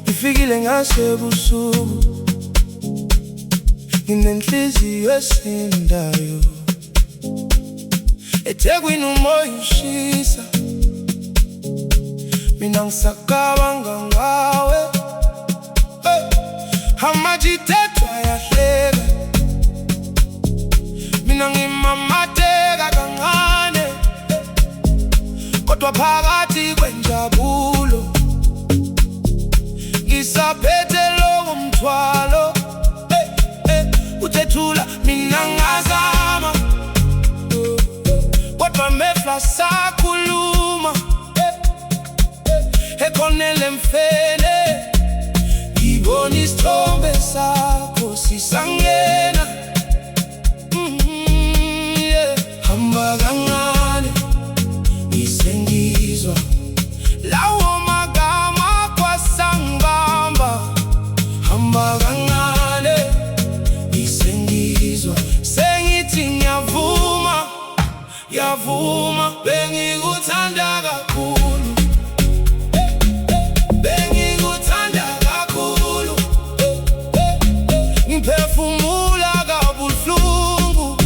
Ngifikile ngasebusuku, nginenhliziyo esindayo, eThekwini umoya ushisa, mina ngisacabanga ngawe. Amajitethwa yahleka, mina ngimamateka kancane, kodwa phakathi kwenjabulo ngisaphethe lowo mthwalo. Uthethula mina ngazama, kodwa mehla sakhuluma. Ekhonele mfene, ngibona isithombe sakho sisangena. Hamba kancane ngisengizwa lawo magama kwasangibamba. Hamba kancane ngisengizwa, sengithi ngiyavuma, ngiyavuma. Bengikuthanda kakhulu, bengikuthanda kakhulu. Ngiphefumula kabuhlungu,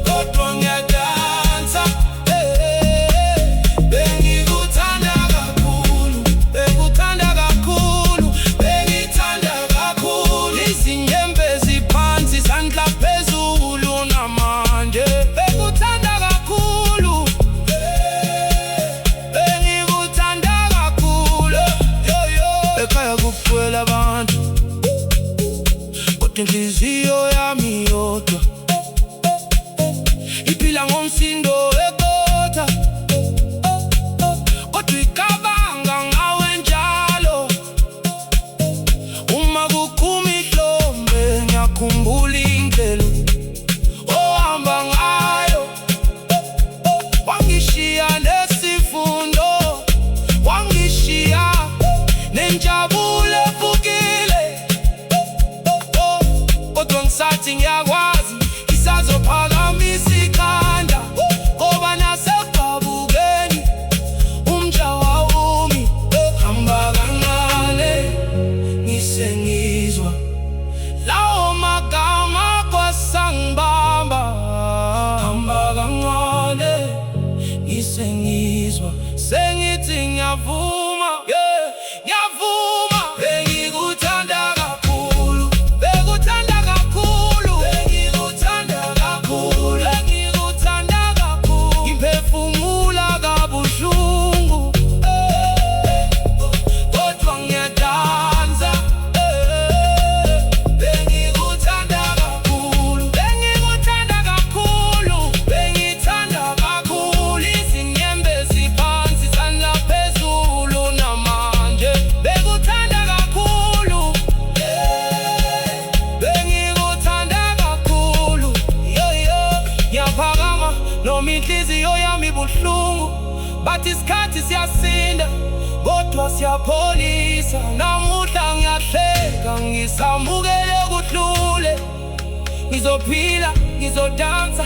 kodwa ngiyadansa. Bengikuthanda kakhulu, bengikuthanda kakhulu, bengikuthanda kakhulu. Izinyembezi phansi, izandla phezulu namanje. Bengikuthanda kakhulu, bengikuthanda kakhulu. Ekhaya kugcwele abantu, kodwa inhliziyo yami yodwa iphila ngomsindo wekotha. Kodwa icabanga ngawe njalo, uma kukhuma ihlombe ngiyakhumbula indlela ohamba ngayo. Wangishiya nesifundo, wangishiya nenjabulo evukile. Kodwa ngisathi ngiyakwazi, ngisazophakamisa ikhanda, ngoba nasekugabukeni umjawa wami. Hamba kancane ngisengizwa lawo magama kwasangibamba. Hamba kancane ngisengizwa, sengithi ngiyavuma, ngiyavuma. Bengikuthanda kakhulu, bengikuthanda kakhulu, bengikuthanda kakhulu, bengikuthanda kakhulu. Ngiphefumula kabuhlungu, kodwa ngiyadansa. Bengikuthanda kakhulu, bengikuthanda kakhulu, bengikuthanda kakhulu. Izinyembezi phansi, izandla phezulu namanje. Bengikuthanda kakhulu, bengikuthanda kakhulu. Ngiyaphakama noma inhliziyo yami ibuhlungu, bathi isikhathi siyasinda, kodwa siyapholisa. Namuhla ngiyahleka, ngisamukele kudlule. Ngizophila, ngizodansa,